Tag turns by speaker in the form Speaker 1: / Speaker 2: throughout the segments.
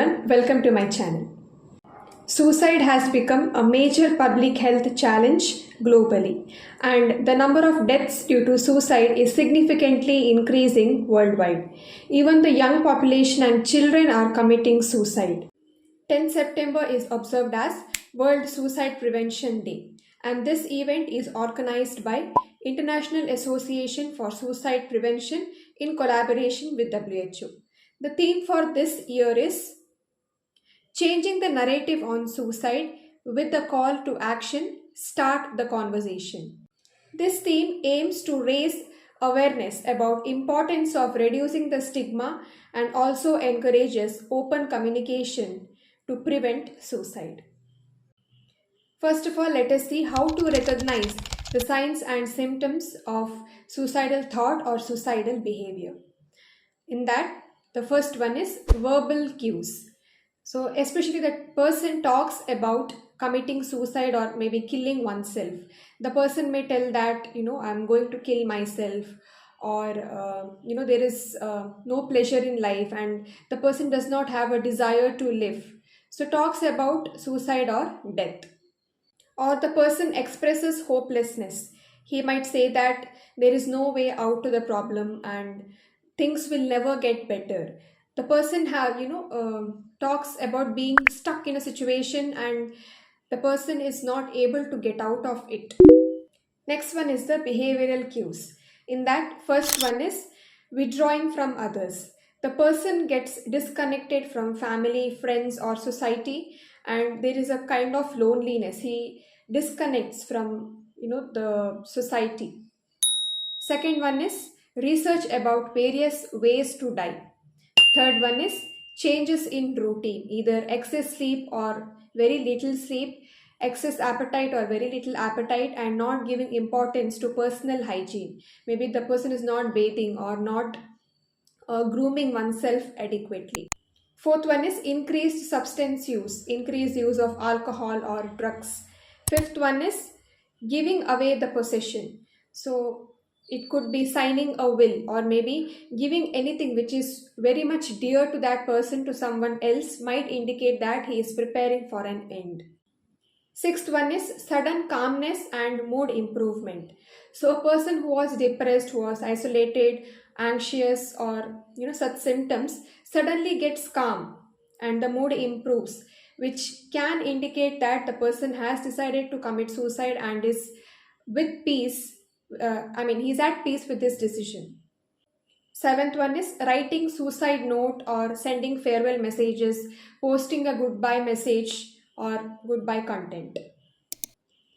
Speaker 1: everyone, welcome to my channel. Suicide has become a major public health challenge globally, and the number of deaths due to suicide is significantly increasing worldwide. Even the young population and children are committing suicide. 10 September is observed as World Suicide Prevention Day, and this event is organized by International Association for Suicide Prevention in collaboration with WHO. The theme for this year is changing the narrative on suicide with the call to action, start the conversation. This theme aims to raise awareness about importance of reducing the stigma and also encourages open communication to prevent suicide. First of all, let us see how to recognize the signs and symptoms of suicidal thought or suicidal behavior. In that, the first one is verbal cues. So, especially that person talks about committing suicide or maybe killing oneself. The person may tell that, I'm going to kill myself, or, there is no pleasure in life, and the person does not have a desire to live. So, talks about suicide or death. Or the person expresses hopelessness. He might say that there is no way out to the problem and things will never get better. The person talks about being stuck in a situation and the person is not able to get out of it. Next one is the behavioral cues. In that, first one is withdrawing from others. The person gets disconnected from family, friends, or society, and there is a kind of loneliness. He disconnects from the society. Second one is research about various ways to die. Third one is changes in routine, either excess sleep or very little sleep, excess appetite or very little appetite, and not giving importance to personal hygiene. Maybe the person is not bathing or not grooming oneself adequately. Fourth one is increased substance use, increased use of alcohol or drugs. Fifth one is giving away the possession. So it could be signing a will or maybe giving anything which is very much dear to that person to someone else might indicate that he is preparing for an end. Sixth one is sudden calmness and mood improvement. So a person who was depressed, who was isolated, anxious, or such symptoms suddenly gets calm and the mood improves, which can indicate that the person has decided to commit suicide and is with peace. He's at peace with this decision. Seventh one is writing suicide note or sending farewell messages, posting a goodbye message or goodbye content.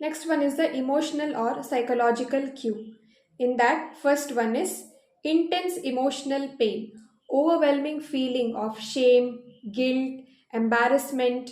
Speaker 1: Next one is the emotional or psychological cue. In that, first one is intense emotional pain, overwhelming feeling of shame, guilt, embarrassment,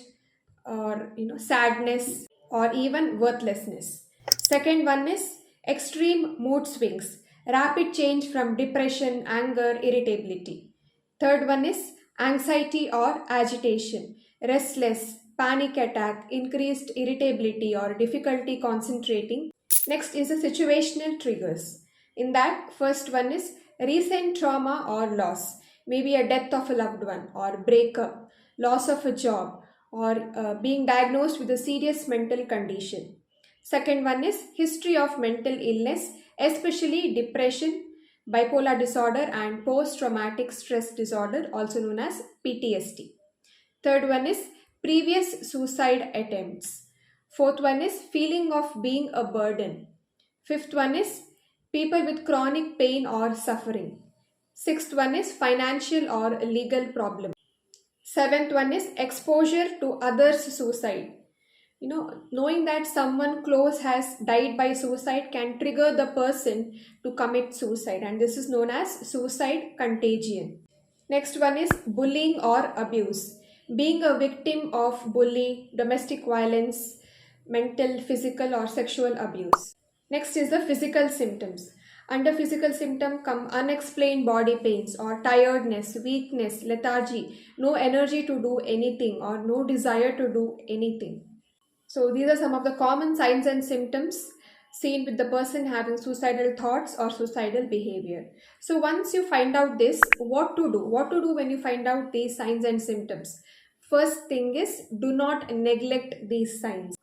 Speaker 1: or sadness, or even worthlessness. Second one is extreme mood swings, rapid change from depression, anger, irritability. Third one is anxiety or agitation, restless, panic attack, increased irritability or difficulty concentrating. Next is the situational triggers. In that, first one is recent trauma or loss, maybe a death of a loved one or breakup, loss of a job, or being diagnosed with a serious mental condition. Second one is history of mental illness, especially depression, bipolar disorder, and post traumatic stress disorder, also known as PTSD. Third one is previous suicide attempts. Fourth one is feeling of being a burden. Fifth one is people with chronic pain or suffering. Sixth one is financial or legal problem. Seventh one is exposure to others' suicide. Knowing that someone close has died by suicide can trigger the person to commit suicide, and this is known as suicide contagion. Next one is bullying or abuse. Being a victim of bully, domestic violence, mental, physical, or sexual abuse. Next is the physical symptoms. Under physical symptom come unexplained body pains or tiredness, weakness, lethargy, no energy to do anything or no desire to do anything. So these are some of the common signs and symptoms seen with the person having suicidal thoughts or suicidal behavior. So once you find out this, what to do? What to do when you find out these signs and symptoms? First thing is, do not neglect these signs.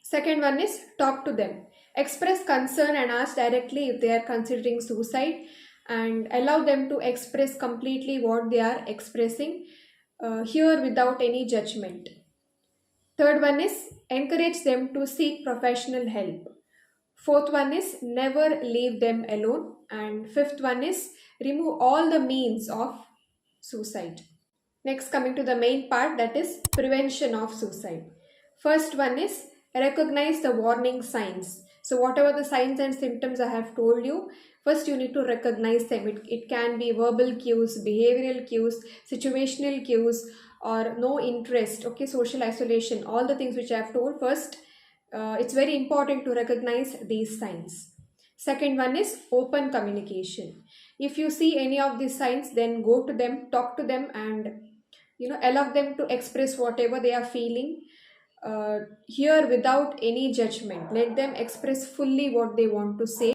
Speaker 1: Second one is, talk to them. Express concern and ask directly if they are considering suicide, and allow them to express completely what they are expressing here without any judgment. Third one is, encourage them to seek professional help. Fourth one is, never leave them alone. And fifth one is, remove all the means of suicide. Next, coming to the main part, that is prevention of suicide. First one is, recognize the warning signs. So, whatever the signs and symptoms I have told you, first you need to recognize them. It can be verbal cues, behavioral cues, situational cues, or no interest, okay, social isolation, all the things which I have told. First, it's very important to recognize these signs. Second one is open communication. If you see any of these signs, then go to them, talk to them, and allow them to express whatever they are feeling here without any judgment. Let them express fully what they want to say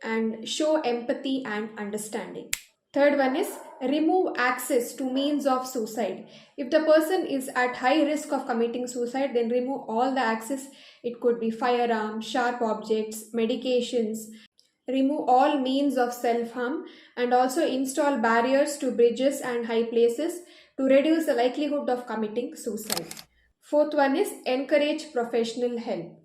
Speaker 1: and show empathy and understanding. Third one is, remove access to means of suicide. If the person is at high risk of committing suicide, then remove all the access. It could be firearms, sharp objects, medications. Remove all means of self-harm, and also install barriers to bridges and high places to reduce the likelihood of committing suicide. Fourth one is, encourage professional help.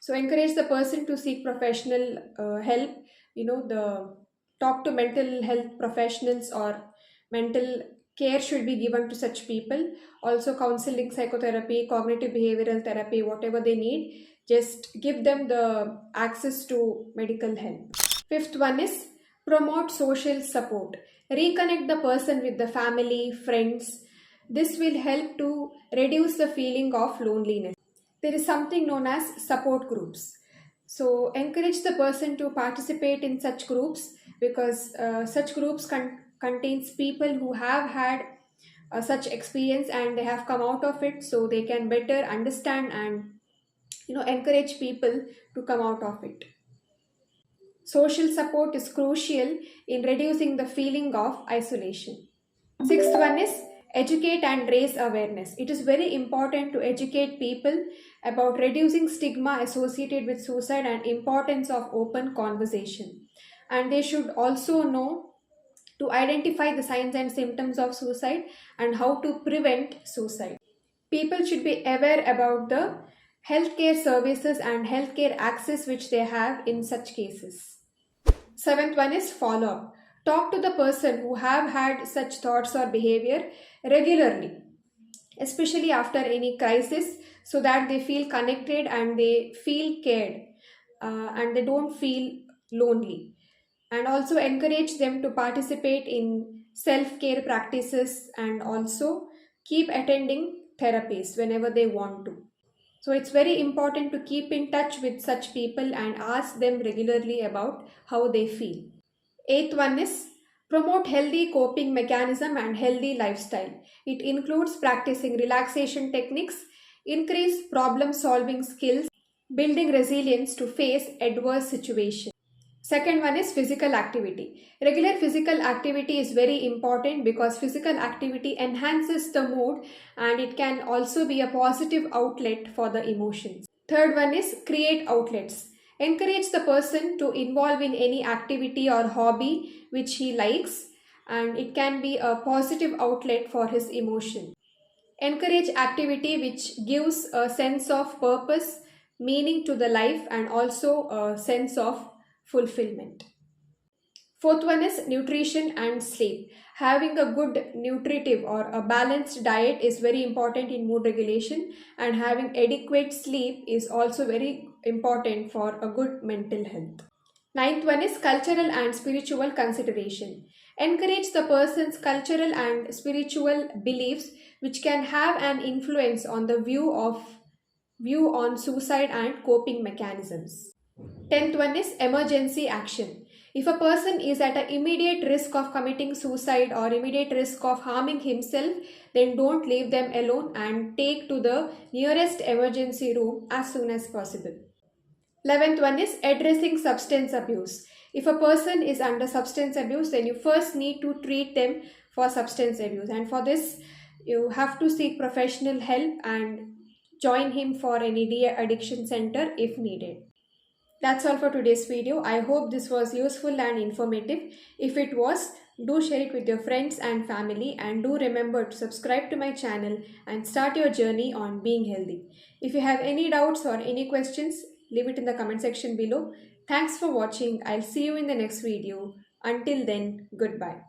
Speaker 1: So encourage the person to seek professional help. The talk to mental health professionals, or mental care should be given to such people. Also counseling, psychotherapy, cognitive behavioral therapy, whatever they need, just give them the access to medical help. Fifth one is, promote social support. Reconnect the person with the family, friends. This will help to reduce the feeling of loneliness. There is something known as support groups. So encourage the person to participate in such groups, because such groups contains people who have had such experience and they have come out of it, so they can better understand and encourage people to come out of it. Social support is crucial in reducing the feeling of isolation. Sixth one is, educate and raise awareness. It is very important to educate people about reducing stigma associated with suicide and importance of open conversation. And they should also know to identify the signs and symptoms of suicide and how to prevent suicide. People should be aware about the healthcare services and healthcare access which they have in such cases. Seventh one is, follow up. Talk to the person who have had such thoughts or behavior regularly, especially after any crisis, so that they feel connected and they feel cared, and they don't feel lonely. And also encourage them to participate in self-care practices, and also keep attending therapies whenever they want to. So it's very important to keep in touch with such people and ask them regularly about how they feel. Eighth one is, promote healthy coping mechanism and healthy lifestyle. It includes practicing relaxation techniques, increase problem solving skills, building resilience to face adverse situations. Second one is physical activity. Regular physical activity is very important, because physical activity enhances the mood and it can also be a positive outlet for the emotions. Third one is, create outlets. Encourage the person to involve in any activity or hobby which he likes, and it can be a positive outlet for his emotion. Encourage activity which gives a sense of purpose, meaning to the life, and also a sense of fulfillment. Fourth one is nutrition and sleep. Having a good nutritive or a balanced diet is very important in mood regulation, and having adequate sleep is also very important for a good mental health. Ninth one is cultural and spiritual consideration. Encourage the person's cultural and spiritual beliefs, which can have an influence on the view on suicide and coping mechanisms. 10th one is emergency action. If a person is at an immediate risk of committing suicide or immediate risk of harming himself, then don't leave them alone and take to the nearest emergency room as soon as possible. 11th one is addressing substance abuse. If a person is under substance abuse, then you first need to treat them for substance abuse, and for this you have to seek professional help and join him for any de-addiction center if needed. That's all for today's video. I hope this was useful and informative. If it was, do share it with your friends and family, and do remember to subscribe to my channel and start your journey on being healthy. If you have any doubts or any questions, leave it in the comment section below. Thanks for watching. I'll see you in the next video. Until then, goodbye.